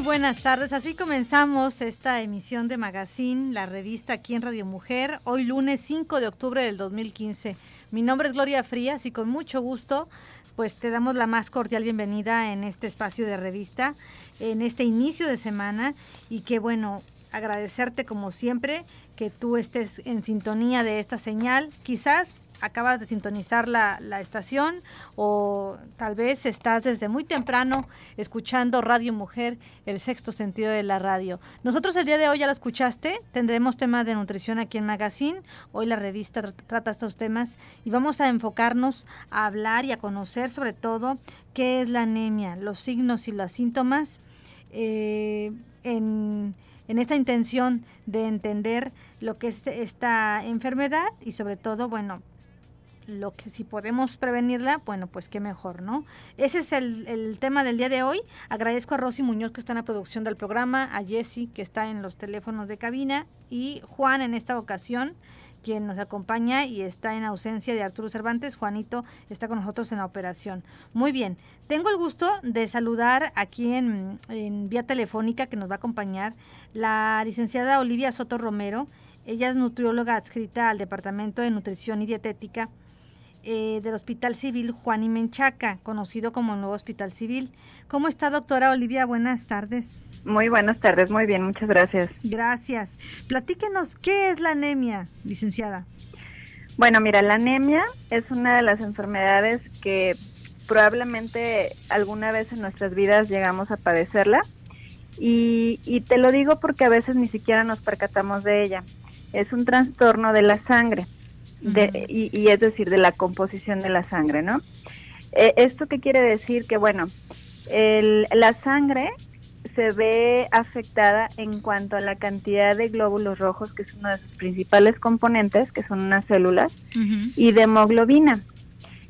buenas tardes. Así comenzamos esta emisión de Magazine, la revista aquí en Radio Mujer, hoy lunes 5 de octubre del 2015. Mi nombre es Gloria Frías y con mucho gusto pues te damos la más cordial bienvenida en este espacio de revista, en este inicio de semana, y que bueno, agradecerte como siempre que tú estés en sintonía de esta señal. Quizás acabas de sintonizar la estación o tal vez estás desde muy temprano escuchando Radio Mujer, el sexto sentido de la radio. Nosotros el día de hoy ya lo escuchaste, tendremos temas de nutrición aquí en Magazine. Hoy la revista trata estos temas y vamos a enfocarnos a hablar y a conocer sobre todo qué es la anemia, los signos y los síntomas, en esta intención de entender lo que es esta enfermedad y sobre todo, bueno, lo que si podemos prevenirla, bueno, pues qué mejor, ¿no? Ese es el tema del día de hoy. Agradezco a Rosy Muñoz, que está en la producción del programa, a Jessy, que está en los teléfonos de cabina, y Juan en esta ocasión, quien nos acompaña y está en ausencia de Arturo Cervantes. Juanito está con nosotros en la operación. Muy bien, tengo el gusto de saludar aquí en vía telefónica, que nos va a acompañar la licenciada Olivia Soto Romero. Ella es nutrióloga adscrita al Departamento de Nutrición y Dietética del Hospital Civil Juan y Menchaca, conocido como el Nuevo Hospital Civil. ¿Cómo está, doctora Olivia? Buenas tardes. Muy buenas tardes, muy bien, muchas gracias. Gracias. Platíquenos, ¿qué es la anemia, licenciada? Bueno, mira, la anemia es una de las enfermedades que probablemente alguna vez en nuestras vidas llegamos a padecerla, y te lo digo porque a veces ni siquiera nos percatamos de ella. Es un trastorno de la sangre. Y es decir, de la composición de la sangre, ¿no? ¿Esto qué quiere decir? Que bueno, la sangre se ve afectada en cuanto a la cantidad de glóbulos rojos, que es uno de sus principales componentes, que son unas células, y de hemoglobina.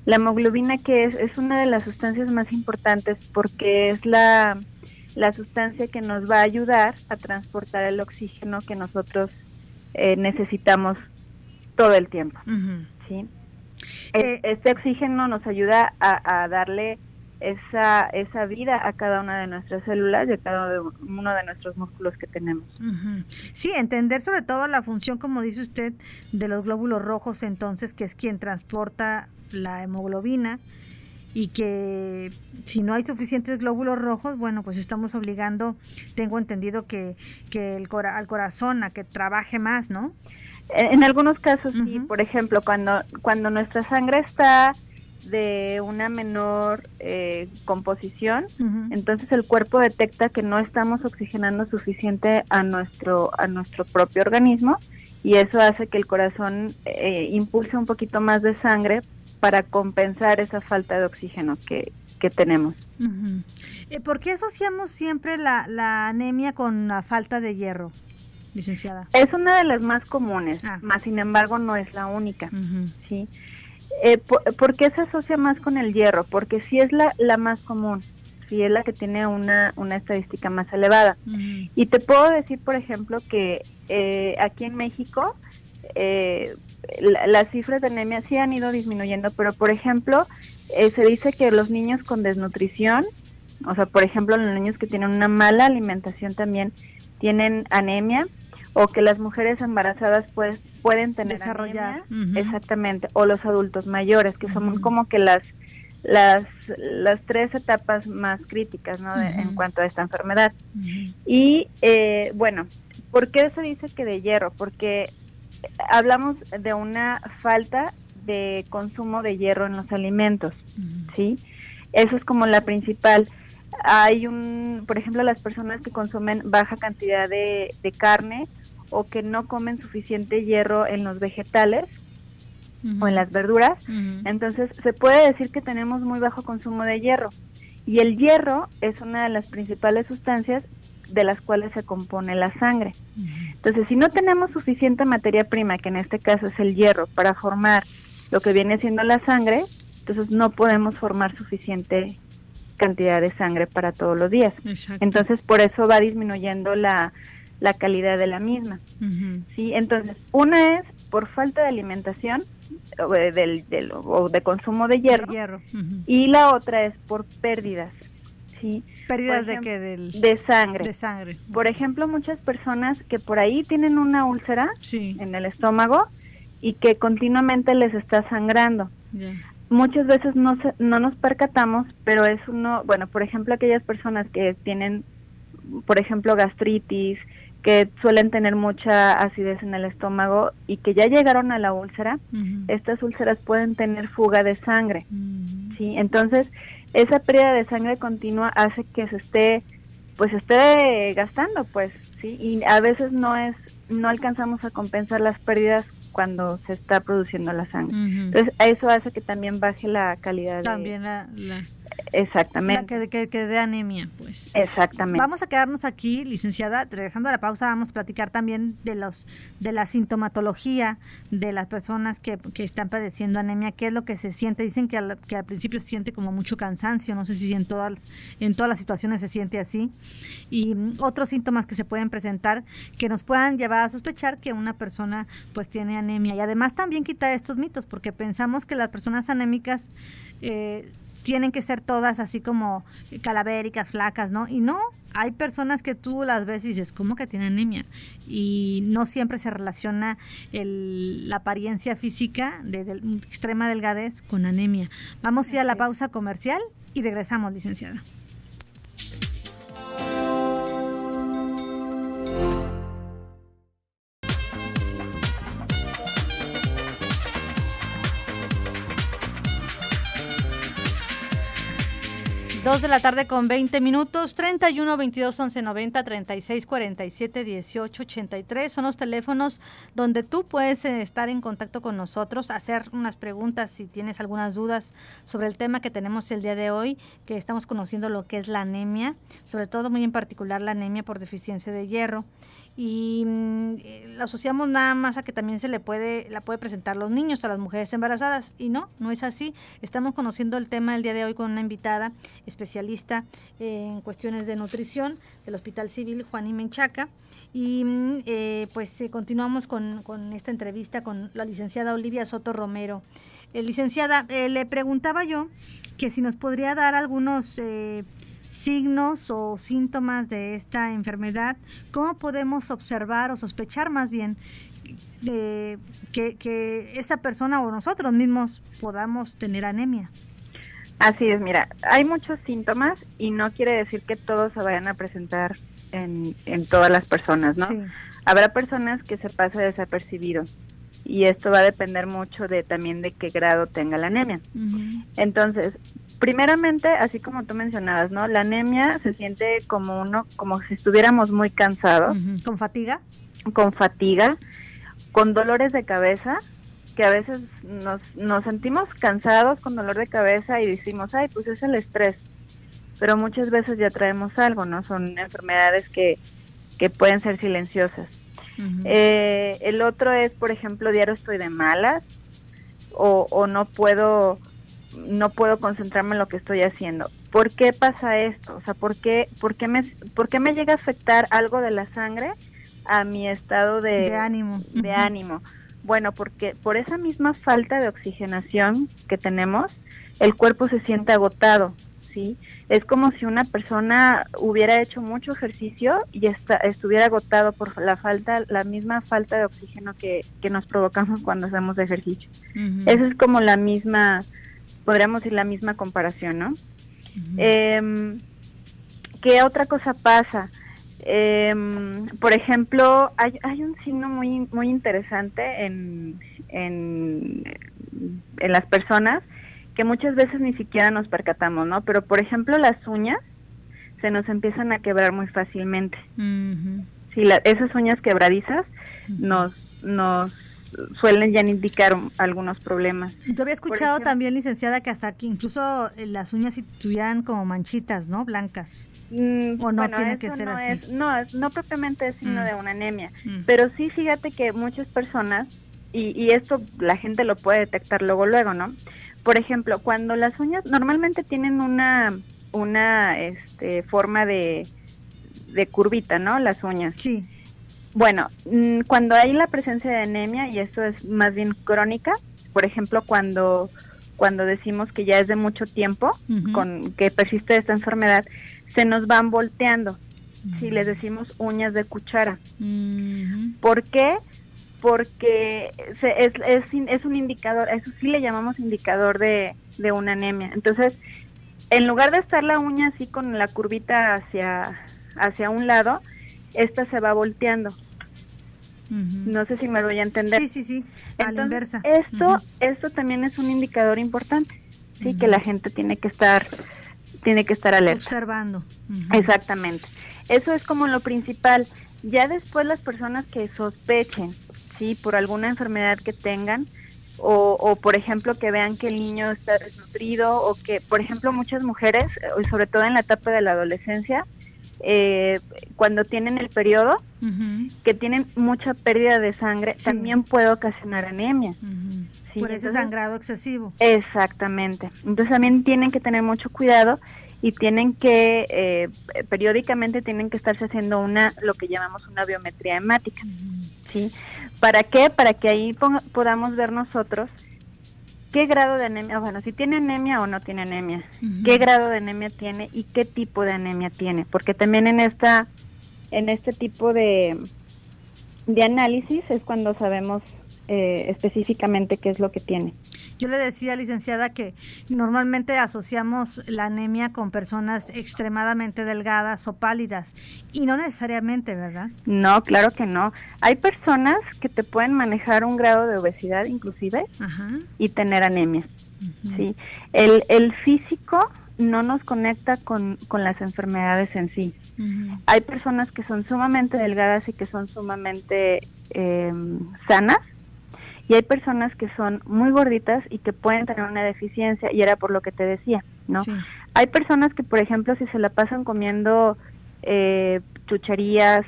La hemoglobina, que es una de las sustancias más importantes porque es la sustancia que nos va a ayudar a transportar el oxígeno que nosotros necesitamos todo el tiempo, ¿sí? Este oxígeno nos ayuda a darle esa vida a cada una de nuestras células y a cada uno de nuestros músculos que tenemos. Sí, entender sobre todo la función, como dice usted, de los glóbulos rojos, entonces, que es quien transporta la hemoglobina, y que si no hay suficientes glóbulos rojos, bueno, pues estamos obligando, tengo entendido, que al corazón a que trabaje más, ¿no? En algunos casos sí. Por ejemplo, cuando nuestra sangre está de una menor composición, entonces el cuerpo detecta que no estamos oxigenando suficiente a nuestro propio organismo, y eso hace que el corazón impulse un poquito más de sangre para compensar esa falta de oxígeno que tenemos. ¿Por qué asociamos siempre la anemia con la falta de hierro, licenciada? Es una de las más comunes, más sin embargo no es la única, ¿sí? ¿Por qué se asocia más con el hierro? Porque sí es la más común, sí es la que tiene una estadística más elevada. Y te puedo decir, por ejemplo, que aquí en México las cifras de anemia sí han ido disminuyendo, pero por ejemplo se dice que los niños con desnutrición, o sea, por ejemplo los niños que tienen una mala alimentación también tienen anemia, o que las mujeres embarazadas pues pueden tener desarrollar anemia, exactamente, o los adultos mayores, que son como que las tres etapas más críticas, ¿no? En cuanto a esta enfermedad. Y bueno, ¿por qué se dice que de hierro? Porque hablamos de una falta de consumo de hierro en los alimentos, ¿sí? Eso es como la principal. Hay por ejemplo, las personas que consumen baja cantidad de carne, o que no comen suficiente hierro en los vegetales o en las verduras, entonces se puede decir que tenemos muy bajo consumo de hierro, y el hierro es una de las principales sustancias de las cuales se compone la sangre. Entonces, si no tenemos suficiente materia prima, que en este caso es el hierro, para formar lo que viene siendo la sangre, entonces no podemos formar suficiente cantidad de sangre para todos los días. Exacto. Entonces, por eso va disminuyendo la calidad de la misma. ¿Sí? Entonces, una es por falta de alimentación o de consumo de hierro, y la otra es por pérdidas, ¿sí? ¿Pérdidas de qué? De sangre. De sangre. Por ejemplo, muchas personas que por ahí tienen una úlcera sí. en el estómago y que continuamente les está sangrando. Yeah. Muchas veces no nos percatamos, pero es bueno, por ejemplo, aquellas personas que tienen, por ejemplo, gastritis, que suelen tener mucha acidez en el estómago y que ya llegaron a la úlcera, estas úlceras pueden tener fuga de sangre, ¿sí? Entonces, esa pérdida de sangre continua hace que se esté gastando, pues, ¿sí? Y a veces no alcanzamos a compensar las pérdidas cuando se está produciendo la sangre. Entonces, eso hace que también baje la calidad también Exactamente. Que dé anemia, pues. Exactamente. Vamos a quedarnos aquí, licenciada. Regresando a la pausa, vamos a platicar también de la sintomatología de las personas que están padeciendo anemia, qué es lo que se siente. Dicen que al principio se siente como mucho cansancio, no sé si en todas las situaciones se siente así. Y otros síntomas que se pueden presentar que nos puedan llevar a sospechar que una persona pues tiene anemia. Y además también quitar estos mitos, porque pensamos que las personas anémicas tienen que ser todas así como calavéricas, flacas, ¿no? Y no, hay personas que tú las ves y dices, ¿cómo que tiene anemia? Y no siempre se relaciona la apariencia física de extrema delgadez con anemia. Vamos a ir a la pausa comercial y regresamos, licenciada. Dos de la tarde con 20 minutos, 31 22 11 90 36 47 18 83 son los teléfonos donde tú puedes estar en contacto con nosotros, hacer unas preguntas si tienes algunas dudas sobre el tema que tenemos el día de hoy, que estamos conociendo lo que es la anemia, sobre todo muy en particular la anemia por deficiencia de hierro. Y la asociamos nada más a que también la puede presentar los niños, a las mujeres embarazadas, y no es así. Estamos conociendo el tema el día de hoy con una invitada especialista en cuestiones de nutrición del Hospital Civil Juan y Menchaca, y continuamos con esta entrevista con la licenciada Olivia Soto Romero. Licenciada, le preguntaba yo que si nos podría dar algunos signos o síntomas de esta enfermedad, ¿cómo podemos observar o sospechar más bien que esa persona o nosotros mismos podamos tener anemia? Así es, mira, hay muchos síntomas y no quiere decir que todos se vayan a presentar en todas las personas, ¿no? Sí. Habrá personas que se pase desapercibido y esto va a depender mucho también de qué grado tenga la anemia. Entonces, primeramente, así como tú mencionabas, ¿no? La anemia se siente como si estuviéramos muy cansados. ¿Con fatiga? Con fatiga, con dolores de cabeza, que a veces nos sentimos cansados con dolor de cabeza y decimos, ay, pues es el estrés. Pero muchas veces ya traemos algo, ¿no? Son enfermedades que pueden ser silenciosas. El otro es, por ejemplo, diario estoy de malas o no puedo concentrarme en lo que estoy haciendo. ¿Por qué pasa esto? O sea, ¿por qué me llega a afectar algo de la sangre a mi estado de ánimo? De ánimo. Bueno, porque por esa misma falta de oxigenación que tenemos, el cuerpo se siente agotado, ¿sí? Es como si una persona hubiera hecho mucho ejercicio y estuviera agotado por la misma falta de oxígeno que nos provocamos cuando hacemos ejercicio. Esa es como la misma, podríamos decir la misma comparación, ¿no? ¿Qué otra cosa pasa? Por ejemplo, hay un signo muy muy interesante en las personas que muchas veces ni siquiera nos percatamos, ¿no? Pero por ejemplo, las uñas se nos empiezan a quebrar muy fácilmente. Sí, esas uñas quebradizas nos suelen ya indicar algunos problemas. Yo había escuchado también, licenciada, que hasta que incluso las uñas si tuvieran como manchitas, ¿no? Blancas. ¿O no tiene que ser así? No propiamente es signo de una anemia, pero sí fíjate que muchas personas, y esto la gente lo puede detectar luego, ¿no? Por ejemplo, cuando las uñas normalmente tienen una forma de curvita, ¿no? Las uñas. Sí. Bueno, cuando hay la presencia de anemia, y esto es más bien crónica, por ejemplo, cuando cuando decimos que ya es de mucho tiempo con que persiste esta enfermedad, se nos van volteando. Si les decimos uñas de cuchara. ¿Por qué? Porque es un indicador, eso sí le llamamos indicador de una anemia. Entonces, en lugar de estar la uña así con la curvita hacia un lado, esta se va volteando. No sé si me voy a entender. Sí, a la inversa. Esto también es un indicador importante, sí, que la gente tiene que estar alerta. Observando. Exactamente. Eso es como lo principal. Ya después las personas que sospechen, sí, por alguna enfermedad que tengan, o por ejemplo que vean que el niño está desnutrido, o que, por ejemplo, muchas mujeres, sobre todo en la etapa de la adolescencia, cuando tienen el periodo, que tienen mucha pérdida de sangre, también puede ocasionar anemia. ¿Sí? Por ese sangrado excesivo. Exactamente. Entonces también tienen que tener mucho cuidado y tienen que, periódicamente tienen que estarse haciendo lo que llamamos una biometría hemática. ¿Sí? ¿Para qué? Para que ahí podamos ver nosotros qué grado de anemia, bueno, si tiene anemia o no tiene anemia, qué grado de anemia tiene y qué tipo de anemia tiene, porque también en este tipo de análisis es cuando sabemos específicamente qué es lo que tiene. Yo le decía, licenciada, que normalmente asociamos la anemia con personas extremadamente delgadas o pálidas, y no necesariamente, ¿verdad? No, claro que no. Hay personas que te pueden manejar un grado de obesidad inclusive y tener anemia. ¿Sí? El físico no nos conecta con las enfermedades en sí. Hay personas que son sumamente delgadas y que son sumamente sanas, y hay personas que son muy gorditas y que pueden tener una deficiencia, y era por lo que te decía, ¿no? Sí. Hay personas que, por ejemplo, si se la pasan comiendo chucherías,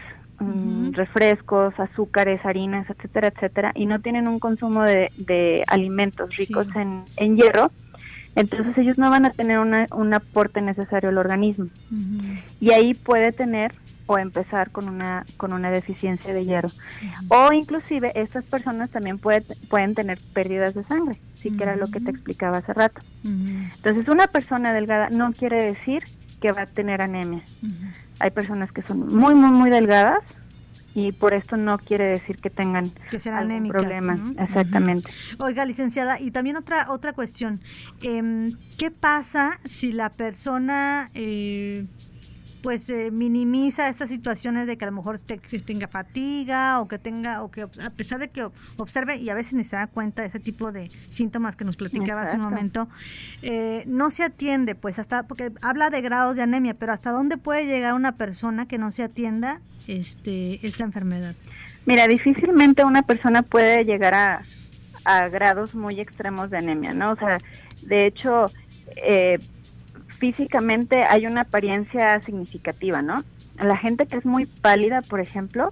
refrescos, azúcares, harinas, etcétera, etcétera, y no tienen un consumo de alimentos ricos en hierro, entonces ellos no van a tener un aporte necesario al organismo. Y ahí puede tener o empezar con una deficiencia de hierro. O inclusive estas personas también pueden tener pérdidas de sangre, sí, que era lo que te explicaba hace rato. Entonces, una persona delgada no quiere decir que va a tener anemia. Hay personas que son muy, muy, muy delgadas y por esto no quiere decir que tengan algún problema. ¿No? Exactamente. Oiga, licenciada, y también otra cuestión. ¿Qué pasa si la persona minimiza estas situaciones de que a lo mejor tenga fatiga o que a pesar de que observe y a veces ni se da cuenta de ese tipo de síntomas que nos platicaba hace un momento, no se atiende, pues porque habla de grados de anemia, pero ¿hasta dónde puede llegar una persona que no se atienda esta enfermedad? Mira, difícilmente una persona puede llegar a grados muy extremos de anemia, ¿no? O sea, de hecho, físicamente hay una apariencia significativa, ¿no? La gente que es muy pálida, por ejemplo,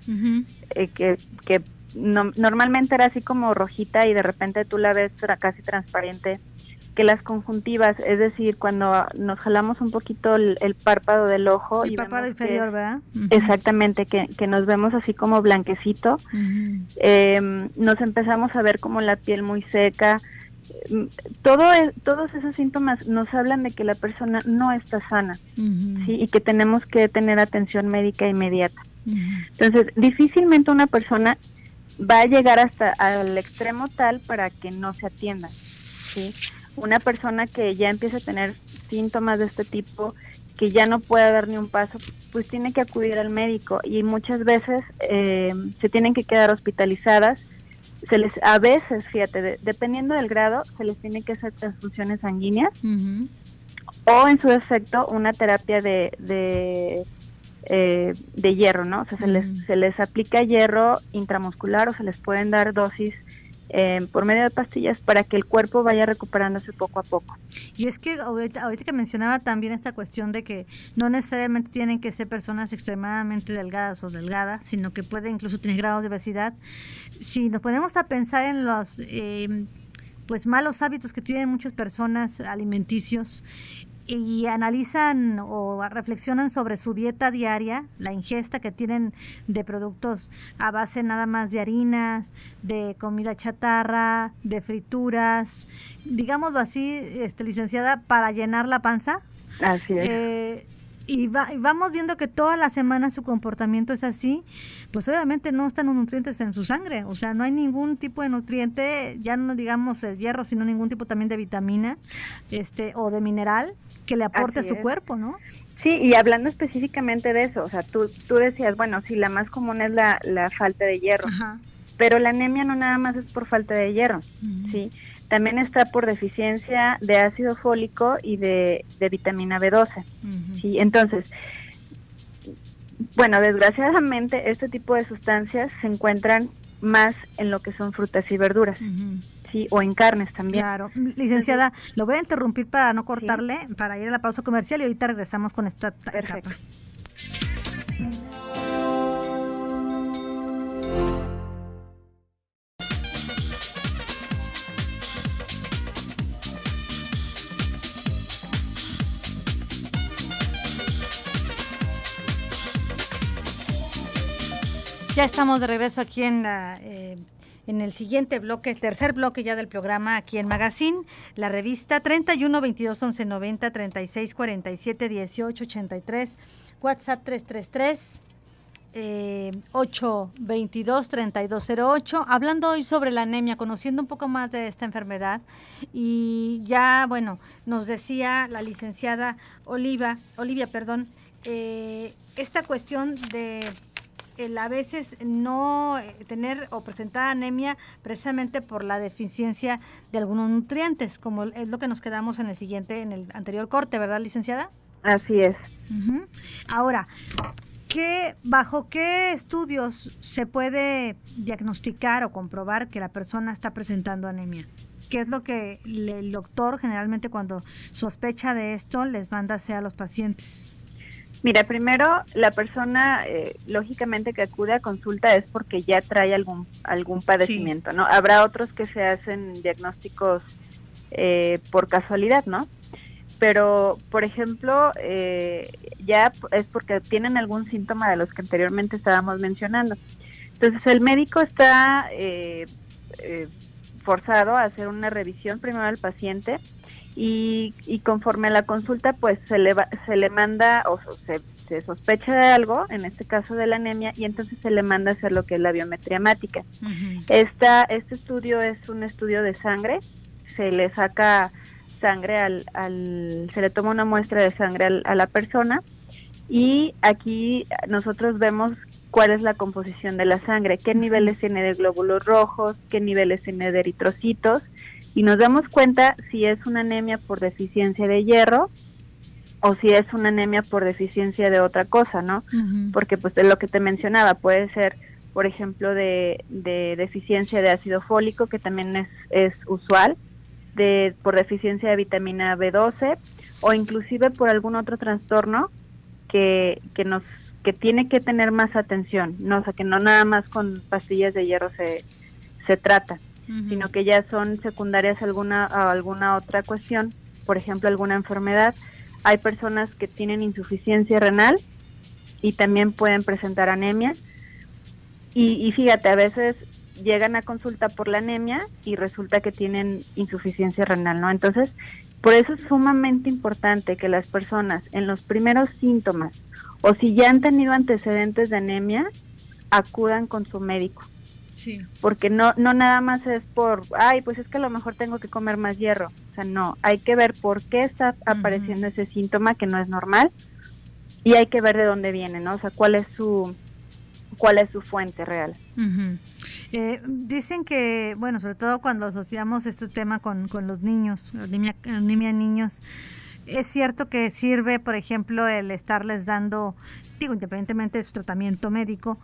que normalmente era así como rojita y de repente tú la ves casi transparente, que las conjuntivas, es decir, cuando nos jalamos un poquito el párpado del ojo. El párpado inferior, ¿verdad? Exactamente, que nos vemos así como blanquecito. Nos empezamos a ver como la piel muy seca. Todos esos síntomas nos hablan de que la persona no está sana, ¿sí? Y que tenemos que tener atención médica inmediata. Entonces, difícilmente una persona va a llegar hasta al extremo tal para que no se atienda, ¿sí? Una persona que ya empieza a tener síntomas de este tipo, que ya no puede dar ni un paso, pues tiene que acudir al médico, y muchas veces se tienen que quedar hospitalizadas. A veces, fíjate, dependiendo del grado, se les tiene que hacer transfusiones sanguíneas o, en su defecto, una terapia de hierro, ¿no? O sea, se les aplica hierro intramuscular, o se les pueden dar dosis por medio de pastillas para que el cuerpo vaya recuperándose poco a poco. Y es que ahorita que mencionaba también esta cuestión de que no necesariamente tienen que ser personas extremadamente delgadas o delgadas, sino que pueden incluso tener grados de obesidad. Si nos ponemos a pensar en los malos hábitos que tienen muchas personas alimenticios, y analizan o reflexionan sobre su dieta diaria, la ingesta que tienen de productos a base nada más de harinas, de comida chatarra, de frituras, digámoslo así, licenciada, para llenar la panza. Así es. Y vamos viendo que toda la semana su comportamiento es así, pues obviamente no están los nutrientes en su sangre, o sea, no hay ningún tipo de nutriente, ya no digamos el hierro, sino ningún tipo también de vitamina o de mineral que le aporte a su cuerpo, ¿no? Sí, y hablando específicamente de eso, o sea, tú decías, bueno, sí, la más común es la falta de hierro, Ajá. Pero la anemia no nada más es por falta de hierro, ¿sí? También está por deficiencia de ácido fólico y de vitamina B12, ¿sí? Entonces, bueno, desgraciadamente este tipo de sustancias se encuentran más en lo que son frutas y verduras, ¿sí? O en carnes también. Claro. Licenciada, lo voy a interrumpir para no cortarle, ¿sí? Para ir a la pausa comercial y ahorita regresamos con esta etapa. Ya estamos de regreso aquí en el siguiente bloque, tercer bloque ya del programa aquí en Magazine, la revista 31 22 11 90 36 47 18 83, WhatsApp 333 822 3208, hablando hoy sobre la anemia, conociendo un poco más de esta enfermedad. Y ya, bueno, nos decía la licenciada Olivia, esta cuestión de a veces no tener o presentar anemia precisamente por la deficiencia de algunos nutrientes, como es lo que nos quedamos en el anterior corte, ¿verdad, licenciada? Así es. Uh-huh. Ahora, ¿bajo qué estudios se puede diagnosticar o comprobar que la persona está presentando anemia? ¿Qué es lo que el doctor generalmente cuando sospecha de esto les manda hacer a los pacientes? Mira, primero la persona lógicamente que acude a consulta es porque ya trae algún padecimiento, sí. ¿No? Habrá otros que se hacen diagnósticos por casualidad, ¿no? Pero, por ejemplo, ya es porque tienen algún síntoma de los que anteriormente estábamos mencionando. Entonces, el médico está forzado a hacer una revisión primero al paciente y conforme a la consulta, pues se le manda o se sospecha de algo, en este caso de la anemia, y entonces se le manda a hacer lo que es la biometría hemática. Uh-huh. Este estudio es un estudio de sangre, se le saca sangre se le toma una muestra de sangre a la persona, y aquí nosotros vemos cuál es la composición de la sangre, qué niveles tiene de glóbulos rojos, qué niveles tiene de eritrocitos, y nos damos cuenta si es una anemia por deficiencia de hierro o si es una anemia por deficiencia de otra cosa, ¿no? Uh-huh. Porque pues de lo que te mencionaba, puede ser, por ejemplo, de deficiencia de ácido fólico, que también es usual, por deficiencia de vitamina B12, o inclusive por algún otro trastorno que tiene que tener más atención, ¿no? O sea, que no nada más con pastillas de hierro se trata, uh-huh. Sino que ya son secundarias a alguna otra cuestión, por ejemplo, alguna enfermedad. Hay personas que tienen insuficiencia renal y también pueden presentar anemia. Y fíjate, a veces llegan a consulta por la anemia y resulta que tienen insuficiencia renal, ¿no? Entonces, por eso es sumamente importante que las personas en los primeros síntomas o si ya han tenido antecedentes de anemia, acudan con su médico. Sí. Porque no nada más es pues es que a lo mejor tengo que comer más hierro. O sea, no, hay que ver por qué está apareciendo ese síntoma que no es normal y hay que ver de dónde viene, ¿no? O sea, cuál es su fuente real. Uh-huh. Dicen que, bueno, sobre todo cuando asociamos este tema con los niños, anemia en niños, es cierto que sirve, por ejemplo, el estarles dando, independientemente de su tratamiento médico,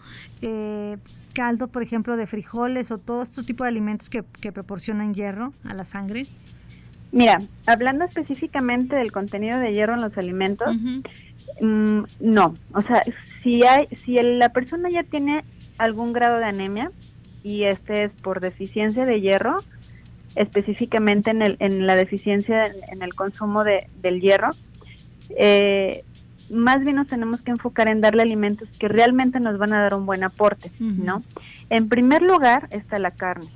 caldo, por ejemplo, de frijoles o todo este tipo de alimentos que proporcionan hierro a la sangre. Mira, hablando específicamente del contenido de hierro en los alimentos, uh-huh. No, o sea, si la persona ya tiene algún grado de anemia y es por deficiencia de hierro, específicamente en la deficiencia en el consumo del hierro, más bien nos tenemos que enfocar en darle alimentos que realmente nos van a dar un buen aporte, ¿no? En primer lugar está la carne.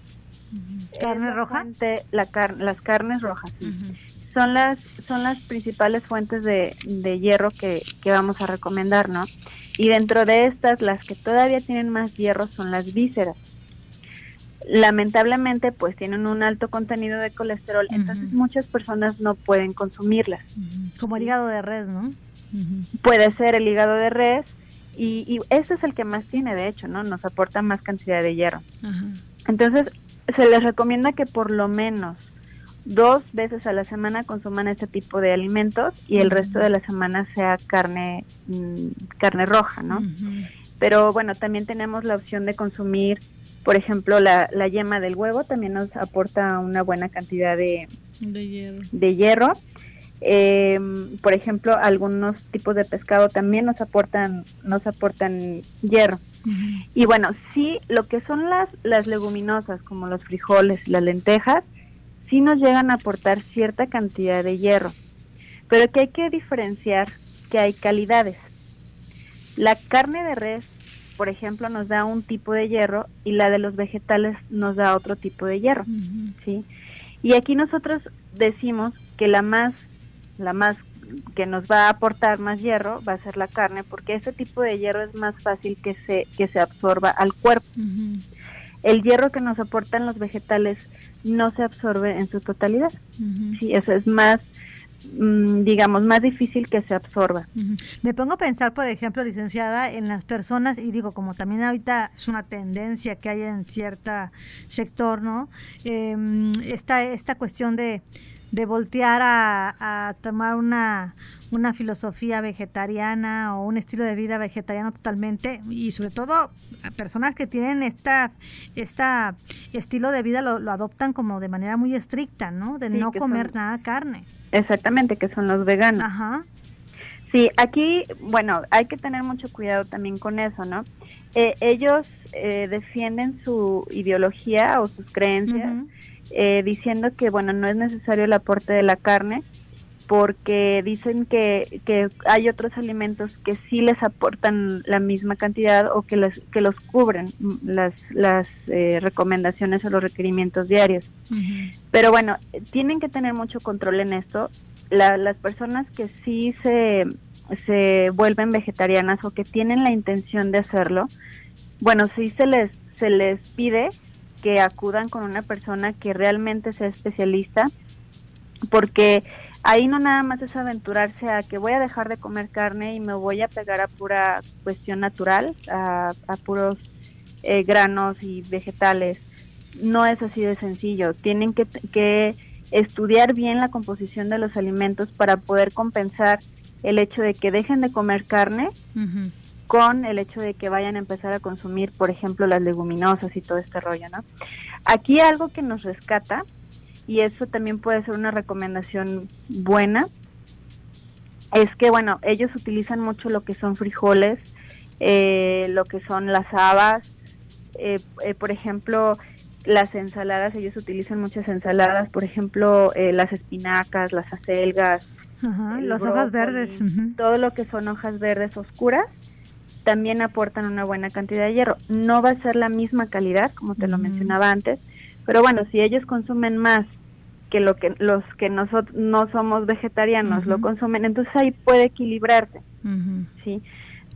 ¿Carne roja? Las carnes rojas, sí. Son las principales fuentes de hierro que vamos a recomendar, ¿no? Y dentro de estas, las que todavía tienen más hierro son las vísceras. Lamentablemente, pues tienen un alto contenido de colesterol, entonces muchas personas no pueden consumirlas. Como el hígado de res, ¿no? Puede ser el hígado de res, y este es el que más tiene, de hecho, ¿no? Nos aporta más cantidad de hierro. Entonces, se les recomienda que por lo menos 2 veces a la semana consuman este tipo de alimentos y el resto de la semana sea carne roja, ¿no? Pero bueno, también tenemos la opción de consumir, por ejemplo, la yema del huevo, también nos aporta una buena cantidad de hierro. Por ejemplo, algunos tipos de pescado también nos aportan hierro. Y bueno, sí, lo que son las leguminosas, como los frijoles, las lentejas, sí nos llegan a aportar cierta cantidad de hierro, pero que hay que diferenciar que hay calidades. La carne de res, por ejemplo, nos da un tipo de hierro y la de los vegetales nos da otro tipo de hierro, ¿sí? Y aquí nosotros decimos que la más que nos va a aportar más hierro va a ser la carne, porque ese tipo de hierro es más fácil que se absorba al cuerpo. El hierro que nos aportan los vegetales no se absorbe en su totalidad. Sí, eso es más, digamos, más difícil que se absorba. Me pongo a pensar, por ejemplo, licenciada, en las personas, y digo, como también ahorita es una tendencia que hay en cierto sector, ¿no? Esta cuestión de voltear a tomar una filosofía vegetariana o un estilo de vida vegetariano totalmente, y sobre todo a personas que tienen esta estilo de vida lo adoptan como de manera muy estricta, ¿no? De no comer nada carne. Exactamente, que son los veganos. Sí, aquí, bueno, hay que tener mucho cuidado también con eso, ¿no? Ellos defienden su ideología o sus creencias, diciendo que, bueno, no es necesario el aporte de la carne, porque dicen que hay otros alimentos que sí les aportan la misma cantidad o que los cubren las recomendaciones o los requerimientos diarios. Pero bueno, tienen que tener mucho control en esto. Las personas que sí se vuelven vegetarianas o que tienen la intención de hacerlo, bueno, sí se les pide que acudan con una persona que realmente sea especialista, porque ahí no nada más es aventurarse a que voy a dejar de comer carne y me voy a pegar a pura cuestión natural, a puros granos y vegetales. No es así de sencillo. Tienen que estudiar bien la composición de los alimentos para poder compensar el hecho de que dejen de comer carne con el hecho de que vayan a empezar a consumir, por ejemplo, las leguminosas y todo este rollo, ¿no? Aquí algo que nos rescata, y eso también puede ser una recomendación buena, es que, bueno, ellos utilizan mucho lo que son frijoles, lo que son las habas, por ejemplo, las ensaladas, ellos utilizan muchas ensaladas, por ejemplo, las espinacas, las acelgas, las hojas verdes. Todo lo que son hojas verdes oscuras, también aportan una buena cantidad de hierro. No va a ser la misma calidad, como te lo mencionaba antes, pero bueno, si ellos consumen más que los que nosotros no somos vegetarianos lo consumen, entonces ahí puede equilibrarse, ¿sí?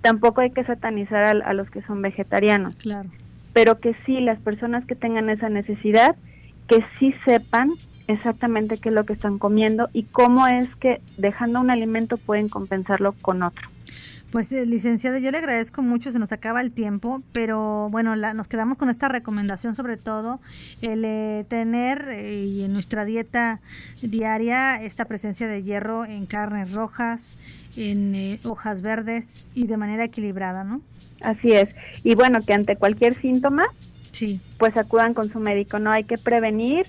Tampoco hay que satanizar a los que son vegetarianos, claro, pero que sí, las personas que tengan esa necesidad, que sí sepan exactamente qué es lo que están comiendo y cómo es que dejando un alimento pueden compensarlo con otro. Pues licenciada, yo le agradezco mucho, se nos acaba el tiempo, pero bueno, nos quedamos con esta recomendación, sobre todo el tener y en nuestra dieta diaria esta presencia de hierro en carnes rojas, en hojas verdes y de manera equilibrada, ¿no? Así es, y bueno, que ante cualquier síntoma, sí, pues acudan con su médico, no hay que prevenir,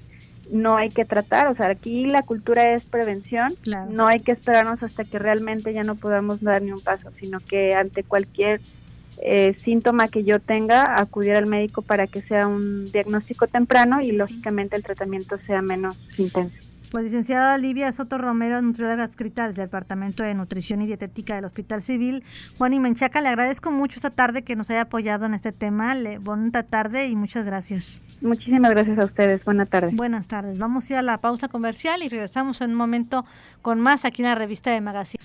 no hay que tratar, o sea, aquí la cultura es prevención, claro. No hay que esperarnos hasta que realmente ya no podamos dar ni un paso, sino que ante cualquier síntoma que yo tenga, acudir al médico para que sea un diagnóstico temprano y lógicamente el tratamiento sea menos intenso. Pues licenciada Olivia Soto Romero, nutrióloga adscrita del Departamento de Nutrición y Dietética del Hospital Civil Juan y Menchaca, le agradezco mucho esta tarde que nos haya apoyado en este tema. Bonita tarde y muchas gracias. Muchísimas gracias a ustedes. Buenas tardes. Buenas tardes. Vamos a ir a la pausa comercial y regresamos en un momento con más aquí en la revista de Magazine.